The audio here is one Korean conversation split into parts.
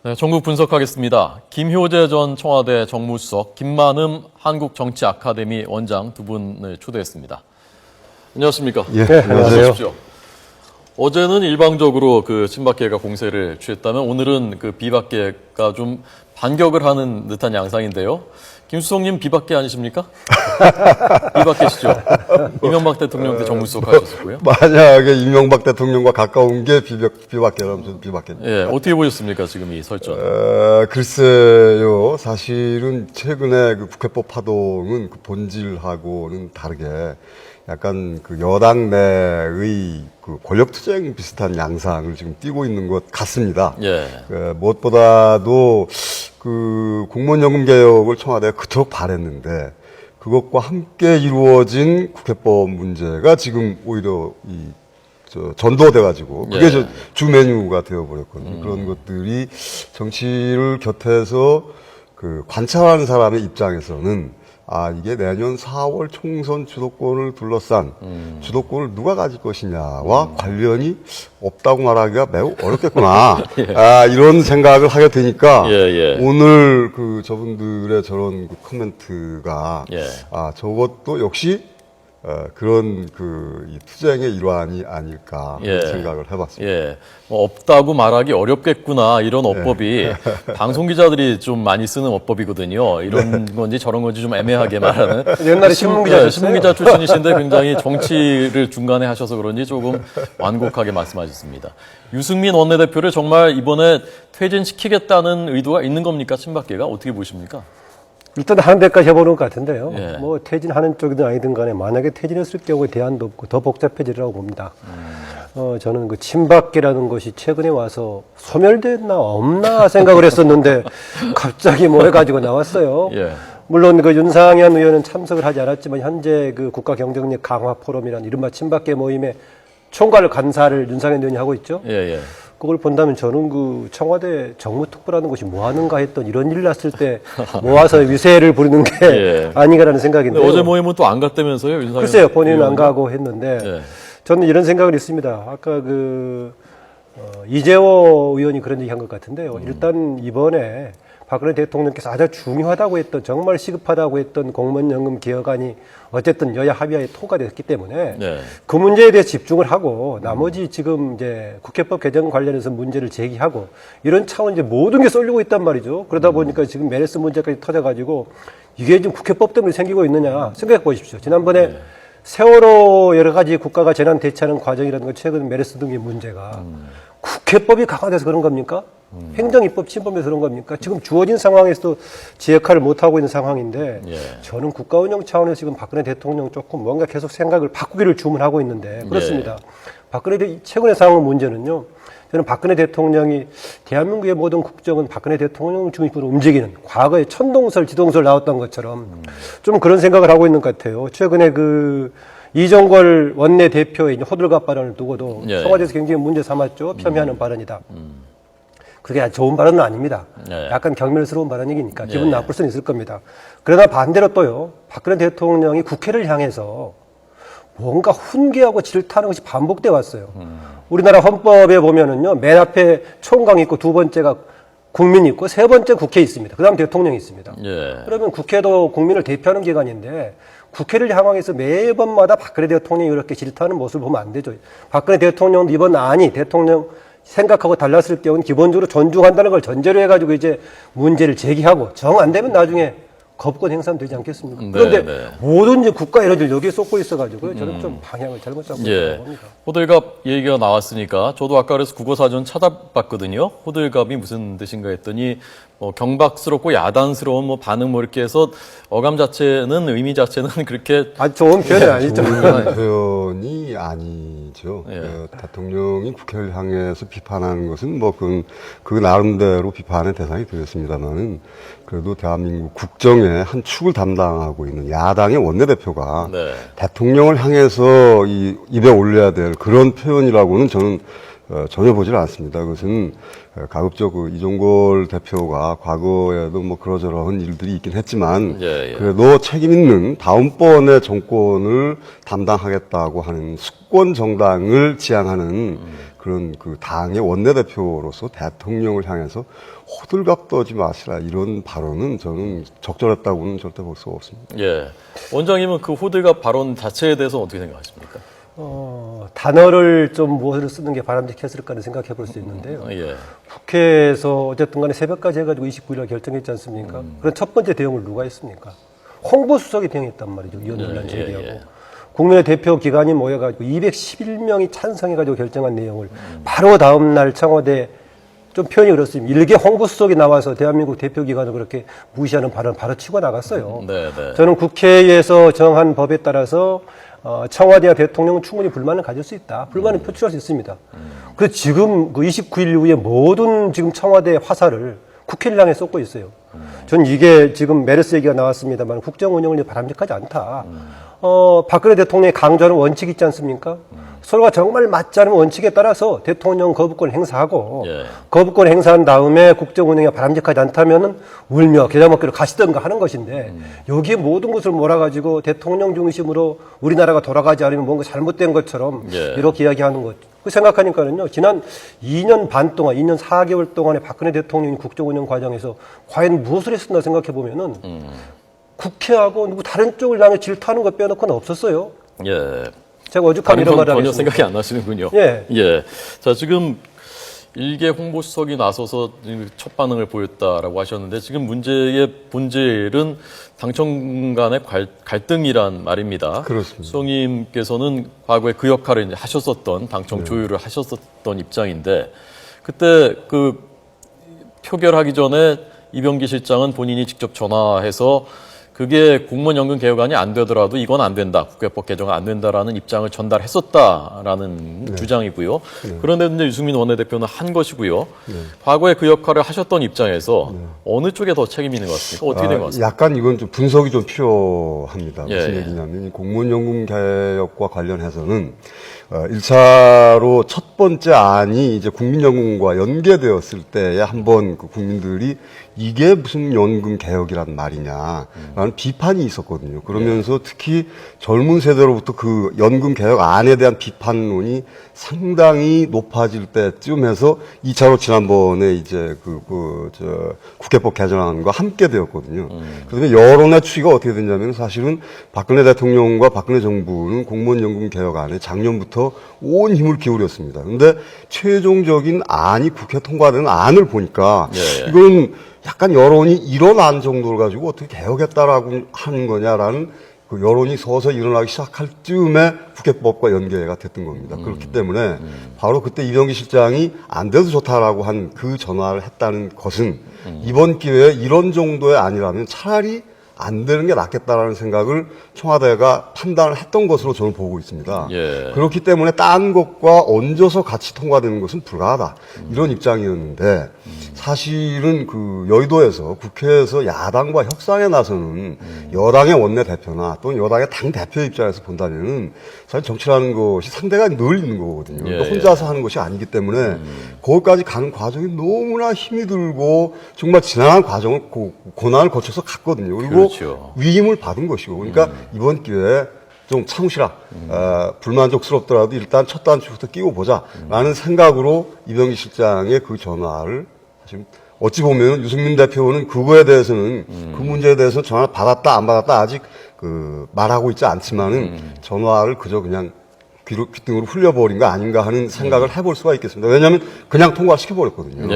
네, 전국 분석하겠습니다. 김효재 전 청와대 정무수석, 김만흠 한국정치아카데미 원장 두 분을 초대했습니다. 안녕하십니까? 예, 안녕하세요. 어제는 일방적으로 그 친박계가 공세를 취했다면 오늘은 그 비박계가 좀 반격을 하는 듯한 양상인데요. 김 수석님 비박계 아니십니까? 비박계시죠? 이명박 대통령 때 정무수석 하셨었고요. 만약에 이명박 대통령과 가까운 게 비박계라면 저는 비박계입니다. 예, 어떻게 보셨습니까? 지금 이 설전. 글쎄요. 사실은 최근에 그 국회법 파동은 그 본질하고는 다르게 약간 그 여당 내의 그 권력투쟁 비슷한 양상을 지금 띠고 있는 것 같습니다. 예. 무엇보다도 그 공무원연금 개혁을 청와대가 그토록 바랬는데 그것과 함께 이루어진 국회법 문제가 지금 오히려 전도돼가지고 그게 예. 주 메뉴가 되어버렸거든요. 그런 것들이 정치를 곁에서 그 관찰하는 사람의 입장에서는 이게 내년 4월 총선 주도권을 둘러싼 주도권을 누가 가질 것이냐와 관련이 없다고 말하기가 매우 어렵겠구나. 이런 생각을 하게 되니까 오늘 그 저분들의 저런 그 코멘트가 저것도 역시 그런 이 투쟁의 일환이 아닐까 생각을 해봤습니다. 예, 뭐 없다고 말하기 어렵겠구나 이런 어법이 방송 기자들이 좀 많이 쓰는 어법이거든요. 이런 건지 저런 건지 좀 애매하게 말하는. 옛날에 신문기자셨어요? 신문기자 출신이신데 굉장히 정치를 중간에 하셔서 그런지 조금 완곡하게 말씀하셨습니다. 유승민 원내대표를 정말 이번에 퇴진시키겠다는 의도가 있는 겁니까? 친박계가 어떻게 보십니까? 일단 하는 데까지 해보는 것 같은데요. 예. 뭐 퇴진하는 쪽이든 아니든 간에 만약에 퇴진했을 경우에 대안도 없고 더 복잡해지리라고 봅니다. 저는 그 친박계라는 것이 최근에 와서 소멸됐나 없나 생각을 했었는데 갑자기 뭐 해가지고 나왔어요. 예. 물론 그 윤상현 의원은 참석을 하지 않았지만 현재 그 국가경쟁력 강화 포럼이라는 이른바 친박계 모임의 총괄 간사를 윤상현 의원이 하고 있죠. 예. 그걸 본다면 저는 그 청와대 정무특보라는 것이 뭐 하는가 했던 이런 일 났을 때 모아서 위세를 부리는 게 아닌가라는 생각인데 어제 모임은 또 안 갔다면서요? 윤상현 글쎄요. 본인은 안 가고 했는데 예. 저는 이런 생각을 했습니다. 아까 이재호 의원이 그런 얘기 한 것 같은데요. 일단 이번에 박근혜 대통령께서 아주 중요하다고 했던 정말 시급하다고 했던 공무원연금 개혁안이 어쨌든 여야 합의하에 통과가 됐기 때문에 그 문제에 대해 집중을 하고 나머지 지금 이제 국회법 개정 관련해서 문제를 제기하고 이런 차원 이제 모든 게 쏠리고 있단 말이죠. 그러다 보니까 지금 메르스 문제까지 터져가지고 이게 지금 국회법 때문에 생기고 있느냐 생각해 보십시오. 지난번에 세월호 여러 가지 국가가 재난 대처하는 과정이라는 것 최근 메르스 등의 문제가 국회법이 강화돼서 그런 겁니까? 행정입법 침범해서 그런 겁니까? 지금 주어진 상황에서도 제 역할을 못하고 있는 상황인데 저는 국가운영 차원에서 지금 박근혜 대통령 조금 뭔가 계속 생각을 바꾸기를 주문하고 있는데 그렇습니다. 박근혜 최근의 상황 문제는요. 저는 박근혜 대통령이 대한민국의 모든 국정은 박근혜 대통령 중심으로 움직이는 과거에 천동설, 지동설 나왔던 것처럼 좀 그런 생각을 하고 있는 것 같아요. 최근에 이종걸 원내대표의 호들갑 발언을 두고도 청와대에서 굉장히 문제 삼았죠. 폄훼하는 발언이다. 그게 아주 좋은 발언은 아닙니다. 약간 경멸스러운 발언이니까 기분 나쁠 수는 있을 겁니다. 그러나 반대로 또요. 박근혜 대통령이 국회를 향해서 뭔가 훈계하고 질타하는 것이 반복돼 왔어요. 우리나라 헌법에 보면은요. 맨 앞에 총각 있고 두 번째가 국민이 있고 세 번째 국회에 있습니다. 그다음 대통령이 있습니다. 그러면 국회도 국민을 대표하는 기관인데 국회를 향해서 매번마다 박근혜 대통령이 이렇게 질타하는 모습을 보면 안 되죠. 박근혜 대통령도 이번 안이 대통령 생각하고 달랐을 경우는 기본적으로 존중한다는 걸 전제로 해가지고 이제 문제를 제기하고 정 안 되면 나중에 거부권 행사하면 되지 않겠습니까? 그런데 모든 이제 국가 예를 여기에 쏟고 있어가지고요. 저는 좀 방향을 잘못 잡고 있다고 봅니다. 호들갑 얘기가 나왔으니까 저도 아까 그래서 국어사전 찾아봤거든요. 호들갑이 무슨 뜻인가 했더니 경박스럽고 야단스러운 반응 이렇게 해서 어감 자체는 의미 자체는 그렇게 아주 좋은 표현이 아니죠. 좋은 표현이 아니죠. 대통령이 국회를 향해서 비판하는 것은 그 나름대로 비판의 대상이 되었습니다만은 그래도 대한민국 국정의 한 축을 담당하고 있는 야당의 원내대표가 대통령을 향해서 입에 올려야 될 그런 표현이라고는 저는 전혀 보질 않습니다. 그것은 가급적 이종걸 대표가 과거에도 그러저러한 일들이 있긴 했지만 그래도 책임 있는 다음번의 정권을 담당하겠다고 하는 수권 정당을 지향하는 그런 그 당의 원내대표로서 대통령을 향해서 호들갑 떠지 마시라 이런 발언은 저는 적절했다고는 절대 볼 수가 없습니다. 예. 원장님은 그 호들갑 발언 자체에 대해서 어떻게 생각하십니까? 단어를 좀 무엇을 쓰는 게 바람직했을까를 생각해 볼 수 있는데요. 예. 국회에서 어쨌든 간에 새벽까지 해가지고 29일날 결정했지 않습니까? 그런 첫 번째 대응을 누가 했습니까? 홍보수석이 대응했단 말이죠. 위원회를 제기하고. 국민의 대표 기관이 모여가지고 211명이 찬성해가지고 결정한 내용을 바로 다음날 청와대 좀 표현이 그렇습니다. 일개 홍보수석이 나와서 대한민국 대표기관을 그렇게 무시하는 발언을 바로 치고 나갔어요. 저는 국회에서 정한 법에 따라서 청와대와 대통령은 충분히 불만을 가질 수 있다. 불만을 표출할 수 있습니다. 그래서 지금 그 29일 이후에 모든 지금 청와대 화살을 국회를 향해 쏟고 있어요. 전 이게 지금 메르스 얘기가 나왔습니다만 국정 운영을 바람직하지 않다. 박근혜 대통령의 강조하는 원칙이 있지 않습니까? 서로가 정말 맞지 않은 원칙에 따라서 대통령 거부권을 행사하고 거부권을 행사한 다음에 국정 운영이 바람직하지 않다면은 울며 계좌 먹기로 가시던가 하는 것인데 여기에 모든 것을 몰아가지고 대통령 중심으로 우리나라가 돌아가지 않으면 뭔가 잘못된 것처럼 이렇게 이야기하는 것. 그 생각하니까는요, 지난 2년 반 동안, 2년 4개월 동안에 박근혜 대통령이 국정 운영 과정에서 과연 무엇을 했었나 생각해 보면은 국회하고 누구 다른 쪽을 향해 질투하는 것 빼놓고는 없었어요. 예. 제가 오죽하면 이런 말을 전혀 하겠습니까? 생각이 안 나시는군요. 예. 예. 자, 지금 일개 홍보수석이 나서서 첫 반응을 보였다라고 하셨는데 지금 문제의 본질은 당청 간의 갈등이란 말입니다. 그렇습니다. 수석님께서는 과거에 그 역할을 이제 하셨었던 당청 조율을 하셨었던 입장인데 그때 그 표결하기 전에 이병기 실장은 본인이 직접 전화해서 그게 공무원 연금 개혁안이 안 되더라도 이건 안 된다. 국회법 개정은 안 된다라는 입장을 전달했었다라는 주장이고요. 그런데 이제 유승민 원내대표는 한 것이고요. 과거에 그 역할을 하셨던 입장에서 어느 쪽에 더 책임이 있는 것 같습니까? 어떻게 된 것 같습니까? 약간 이건 좀 분석이 좀 필요합니다. 예, 무슨 예. 얘기냐면 이 공무원 연금 개혁과 관련해서는 1차로 첫 번째 안이 이제 국민연금과 연계되었을 때에 한번 그 국민들이 이게 무슨 연금 개혁이란 말이냐라는 비판이 있었거든요. 그러면서 특히 젊은 세대로부터 그 연금 개혁 안에 대한 비판론이 상당히 높아질 때쯤 해서 2차로 지난번에 이제 국회법 개정안과 함께 되었거든요. 그다음에 여론의 추이가 어떻게 됐냐면 사실은 박근혜 대통령과 박근혜 정부는 공무원 연금 개혁안에 작년부터 온 힘을 기울였습니다. 근데 최종적인 안이 국회 통과되는 안을 보니까 이건 약간 여론이 이런 안 정도를 가지고 어떻게 개혁했다라고 하는 거냐라는 그 여론이 서서히 일어나기 시작할 즈음에 국회법과 연계가 됐던 겁니다. 그렇기 때문에 바로 그때 이병기 실장이 안 돼도 좋다라고 한 그 전화를 했다는 것은 이번 기회에 이런 정도의 아니라면 차라리 안 되는 게 낫겠다라는 생각을 청와대가 판단을 했던 것으로 저는 보고 있습니다. 그렇기 때문에 딴 것과 얹어서 같이 통과되는 것은 불가하다. 이런 입장이었는데 사실은 그 여의도에서 국회에서 야당과 협상에 나서는 여당의 원내대표나 또는 여당의 당대표 입장에서 본다면은 사실 정치라는 것이 상대가 늘 있는 거거든요. 그러니까 혼자서 하는 것이 아니기 때문에 거기까지 가는 과정이 너무나 힘이 들고 정말 지난한 과정을 고난을 거쳐서 갔거든요. 그리고 위임을 받은 것이고 그러니까 이번 기회에 좀 참으시라. 불만족스럽더라도 일단 첫 단추부터 끼고 보자라는 생각으로 이병기 실장의 그 전화를 지금 어찌 보면 유승민 대표는 그거에 대해서는 그 문제에 대해서 전화 받았다 안 받았다 아직 그 말하고 있지 않지만은 전화를 그저 그냥 귀등으로 흘려버린 거 아닌가 하는 생각을 해볼 수가 있겠습니다. 왜냐하면 그냥 통과시켜버렸거든요.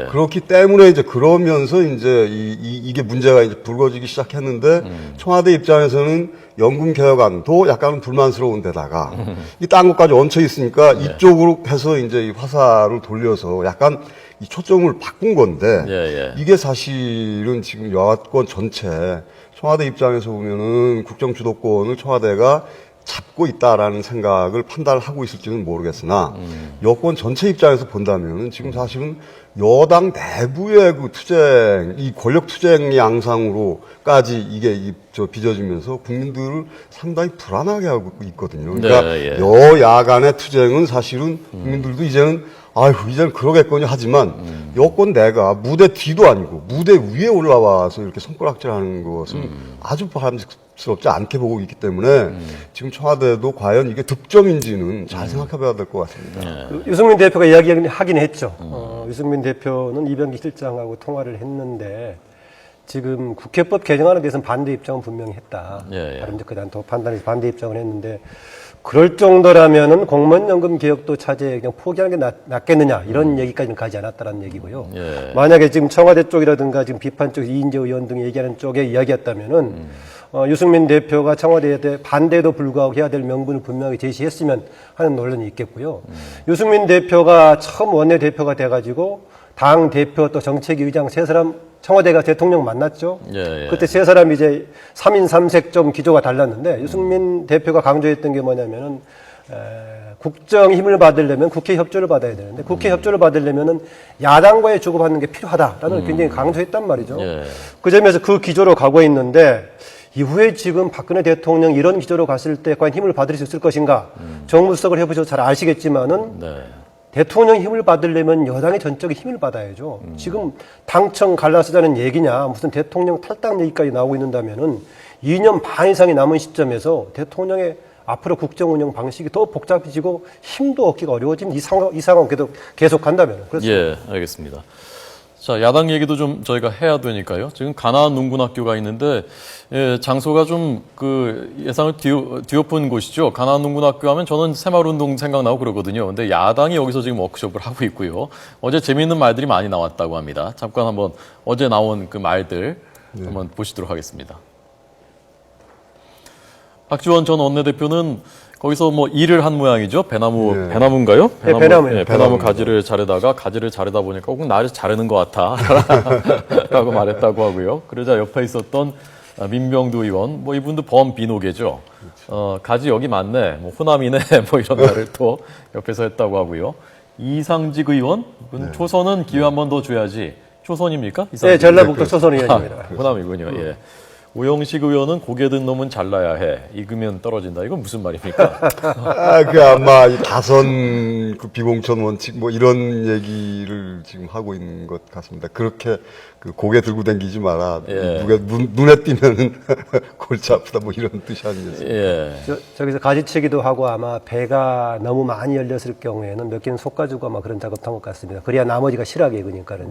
그렇기 때문에 이제 그러면서 이제 이게 문제가 이제 불거지기 시작했는데 청와대 입장에서는 연금 개혁안도 약간 불만스러운 데다가 이 딴 것까지 얹혀 있으니까 이쪽으로 해서 이제 이 화살을 돌려서 약간 이 초점을 바꾼 건데 이게 사실은 지금 여야권 전체 청와대 입장에서 보면은 국정 주도권을 청와대가 잡고 있다라는 생각을 판단을 하고 있을지는 모르겠으나 여권 전체 입장에서 본다면 지금 사실은 여당 내부의 그 투쟁, 이 권력 투쟁 양상으로까지 이게 빚어지면서 국민들을 상당히 불안하게 하고 있거든요. 그러니까 여야 간의 투쟁은 사실은 국민들도 이제는 아유, 이제는 그러겠거니 하지만 여권 내가 무대 뒤도 아니고 무대 위에 올라와서 이렇게 손가락질하는 것은 아주 바람직스럽지 않게 보고 있기 때문에 지금 청와대도 과연 이게 득점인지는 잘 생각해봐야 될 것 같습니다. 그 유승민 대표가 이야기하긴 했죠. 유승민 대표는 이병기 실장하고 통화를 했는데 지금 국회법 개정안에 대해서는 반대 입장은 분명히 했다. 예, 예. 바른미래에 대한 판단에서 반대 입장을 했는데 그럴 정도라면은 공무원연금 개혁도 차제에 그냥 포기하는 게 낫겠느냐 이런 얘기까지는 가지 않았다라는 얘기고요. 예. 만약에 지금 청와대 쪽이라든가 지금 비판 쪽 이인재 의원 등이 얘기하는 쪽에 이야기였다면은 유승민 대표가 청와대에 대해 반대에도 불구하고 해야 될 명분을 분명히 제시했으면 하는 논란이 있겠고요. 유승민 대표가 처음 원내대표가 돼가지고 당 대표 또 정책위 의장 세 사람 청와대가 대통령 만났죠. 예, 예. 그때 세 사람이 이제 3인 3색 좀 기조가 달랐는데 유승민 대표가 강조했던 게 뭐냐면은 국정 힘을 받으려면 국회 협조를 받아야 되는데 국회 협조를 받으려면은 야당과의 주고받는 게 필요하다라는 굉장히 강조했단 말이죠. 예. 그 점에서 그 기조로 가고 있는데 이후에 지금 박근혜 대통령 이런 기조로 갔을 때 과연 힘을 받을 수 있을 것인가? 정무수석을 해보셔서 잘 아시겠지만은 네. 대통령 힘을 받으려면 여당의 전적인 힘을 받아야죠. 지금 당청 갈라서자는 얘기냐, 무슨 대통령 탈당 얘기까지 나오고 있는다면은 2년 반 이상이 남은 시점에서 대통령의 앞으로 국정 운영 방식이 더 복잡해지고 힘도 얻기가 어려워지면 이 상황 계속 간다면. 예, 알겠습니다. 자, 야당 얘기도 좀 저희가 해야 되니까요. 지금 가나안 농군학교가 있는데, 예, 장소가 좀 예상을 뒤엎은 곳이죠. 가나안 농군학교 하면 저는 새마을운동 생각나고 그러거든요. 근데 야당이 여기서 지금 워크숍을 하고 있고요. 어제 재미있는 말들이 많이 나왔다고 합니다. 잠깐 한번 어제 나온 그 말들 한번 보시도록 하겠습니다. 박지원 전 원내대표는 거기서 뭐 일을 한 모양이죠. 배나무인가요? 네, 배나무예요. 예, 배나무 가지를 자르다가 가지를 자르다 보니까 꼭 나를 자르는 것 같아. 라고 말했다고 하고요. 그러자 옆에 있었던 민병두 의원, 뭐 이분도 범비노계죠. 가지 여기 맞네. 뭐 호남이네. 뭐 이런 말을 또 옆에서 했다고 하고요. 이상직 의원, 초선은 기회 한 번 더 줘야지. 초선입니까? 네, 전라북도 초선 의원입니다. 호남이군요. 예. 오영식 의원은 고개 든 놈은 잘라야 해. 익으면 떨어진다. 이건 무슨 말입니까? 아마 이 다선 그 비공천 원칙 뭐 이런 얘기를 지금 하고 있는 것 같습니다. 그렇게 그 고개 들고 다니지 마라. 예. 누가 눈에 띄면은 골치 아프다 뭐 이런 뜻이 아니겠습니까? 예. 저기서 가지치기도 하고 아마 배가 너무 많이 열렸을 경우에는 몇 개는 솎아주고 아마 그런 작업도 한 것 같습니다. 그래야 나머지가 실하게 익으니까요.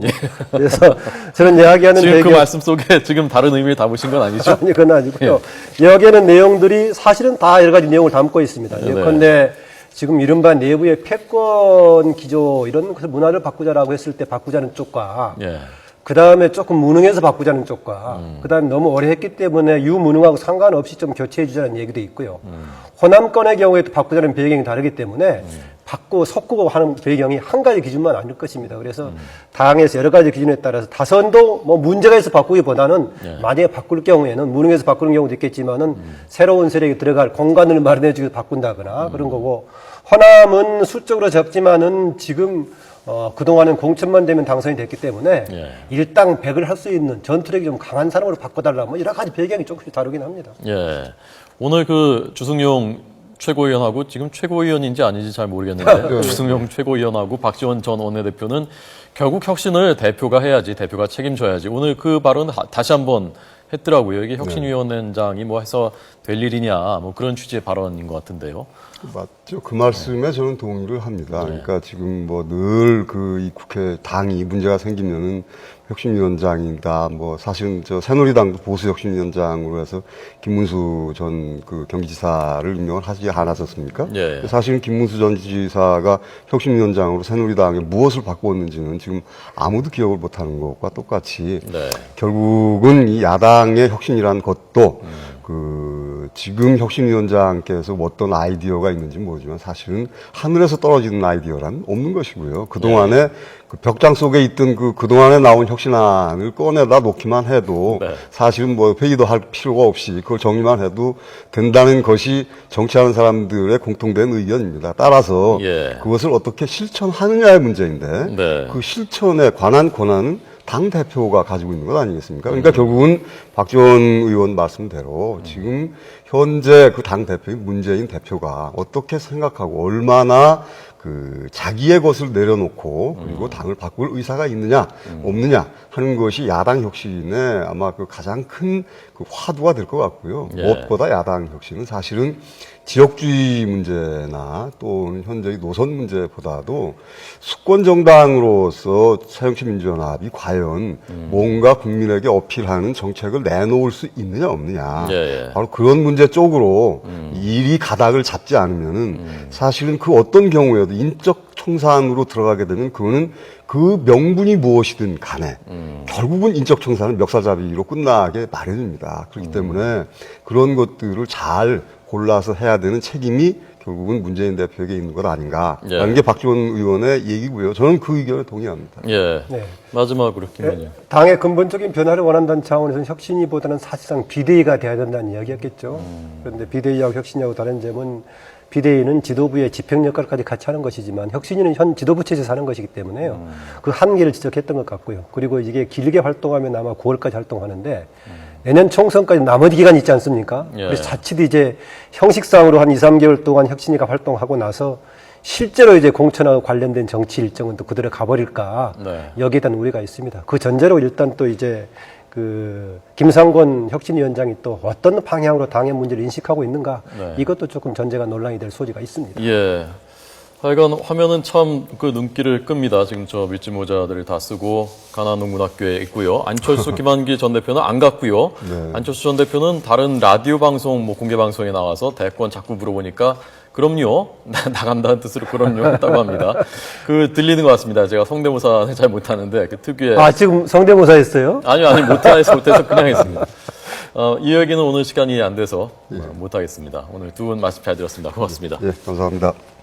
그래서 저는 이야기하는 지금 그 말씀 속에 지금 다른 의미를 담으신 건 아니죠? 아니, 그건 아니고요. 이야기하는 내용들이 사실은 다 여러 가지 내용을 담고 있습니다. 예컨대 지금 이른바 내부의 패권 기조 이런 문화를 바꾸자라고 했을 때 바꾸자는 쪽과 예. 그 다음에 조금 무능해서 바꾸자는 쪽과 그 다음에 너무 오래 했기 때문에 유무능하고 상관없이 좀 교체해 주자는 얘기도 있고요. 호남권의 경우에도 바꾸자는 배경이 다르기 때문에 섞고 하는 배경이 한 가지 기준만 아닐 것입니다. 그래서 당에서 여러 가지 기준에 따라서 다선도 뭐 문제가 있어 바꾸기보다는 만약에 바꿀 경우에는 무능해서 바꾸는 경우도 있겠지만은 새로운 세력이 들어갈 공간을 마련해 주기 위해서 바꾼다거나 그런 거고 호남은 수적으로 적지만은 지금 그동안은 공천만 되면 당선이 됐기 때문에 일당 백을 할 수 있는 전투력이 좀 강한 사람으로 바꿔달라 뭐 여러 가지 배경이 조금씩 다르긴 합니다. 예. 오늘 그 주승용 최고위원하고 지금 최고위원인지 아닌지 잘 모르겠는데 주승용 최고위원하고 박지원 전 원내대표는 결국 혁신을 대표가 해야지, 대표가 책임져야지. 오늘 그 발언 다시 한번 했더라고요. 이게 혁신위원장이 뭐 해서 될 일이냐, 뭐 그런 취지의 발언인 것 같은데요. 맞죠. 그 말씀에 저는 동의를 합니다. 그러니까 지금 뭐 늘 그 이 국회 당이 문제가 생기면은 혁신위원장이다. 뭐 사실은 저 새누리당도 보수혁신위원장으로 해서 김문수 전 그 경기지사를 임명을 하지 않았었습니까? 예. 사실은 김문수 전 지사가 혁신위원장으로 새누리당에 무엇을 바꾸었는지는 지금 아무도 기억을 못하는 것과 똑같이 결국은 이 야당의 혁신이라는 것도 그 지금 혁신위원장께서 어떤 아이디어가 있는지 모르지만 사실은 하늘에서 떨어지는 아이디어란 없는 것이고요. 그동안에 그 벽장 속에 있던 그동안에 나온 혁신안을 꺼내다 놓기만 해도 사실은 뭐 회의도 할 필요가 없이 그걸 정리만 해도 된다는 것이 정치하는 사람들의 공통된 의견입니다. 따라서 그것을 어떻게 실천하느냐의 문제인데 그 실천에 관한 권한은 당대표가 가지고 있는 것 아니겠습니까? 그러니까 결국은 박지원 의원 말씀대로 지금 현재 그 당대표인 문재인 대표가 어떻게 생각하고 얼마나 그 자기의 것을 내려놓고 그리고 당을 바꿀 의사가 있느냐 없느냐 하는 것이 야당 혁신의 아마 그 가장 큰 그 화두가 될 것 같고요. 예. 무엇보다 야당 혁신은 사실은 지역주의 문제나 또 현재의 노선 문제보다도 수권 정당으로서 새정치민주연합이 과연 뭔가 국민에게 어필하는 정책을 내놓을 수 있느냐 없느냐 예. 바로 그런 문제 쪽으로 일이 가닥을 잡지 않으면은 사실은 그 어떤 경우에도 인적 청산으로 들어가게 되면 그거는 그 명분이 무엇이든 간에 결국은 인적 청산은 멱살잡이로 끝나게 마련입니다. 그렇기 때문에 그런 것들을 잘 골라서 해야 되는 책임이 결국은 문재인 대표에게 있는 것 아닌가라는 예. 게 박지원 의원의 얘기고요. 저는 그 의견에 동의합니다. 예. 네. 마지막으로 김 의원님. 당의 근본적인 변화를 원한다는 차원에서는 혁신이보다는 사실상 비대위가 돼야 된다는 이야기였겠죠. 그런데 비대위하고 혁신이하고 다른 점은 비대위는 지도부의 집행 역할까지 같이 하는 것이지만 혁신위는 현 지도부 체제에서 하는 것이기 때문에요. 그 한계를 지적했던 것 같고요. 그리고 이게 길게 활동하면 아마 9월까지 활동하는데 내년 총선까지 나머지 기간이 있지 않습니까? 예. 그래서 자칫 이제 형식상으로 한 2, 3개월 동안 혁신위가 활동하고 나서 실제로 이제 공천하고 관련된 정치 일정은 또 그대로 가버릴까 네. 여기에 대한 우려가 있습니다. 그 전제로 일단 또 이제 그 김상권 혁신위원장이 또 어떤 방향으로 당의 문제를 인식하고 있는가 네. 이것도 조금 전제가 논란이 될 소지가 있습니다. 예. 하여간 화면은 참 그 눈길을 끕니다. 지금 저 밀짚 모자들을 다 쓰고 가나농문학교에 있고요. 안철수 김한기 전 대표는 안 갔고요. 네. 안철수 전 대표는 다른 라디오 방송, 뭐 공개 방송에 나와서 대권 자꾸 물어보니까 그럼요. 나간다는 뜻으로 그럼요 했다고 합니다. 그 들리는 것 같습니다. 제가 성대모사 잘 못하는데 그 특유의 아, 지금 성대모사 했어요? 아니요 못해서 그냥 했습니다. 이 얘기는 오늘 시간이 안 돼서 못하겠습니다. 오늘 두 분 말씀 잘 들었습니다. 고맙습니다. 예, 감사합니다.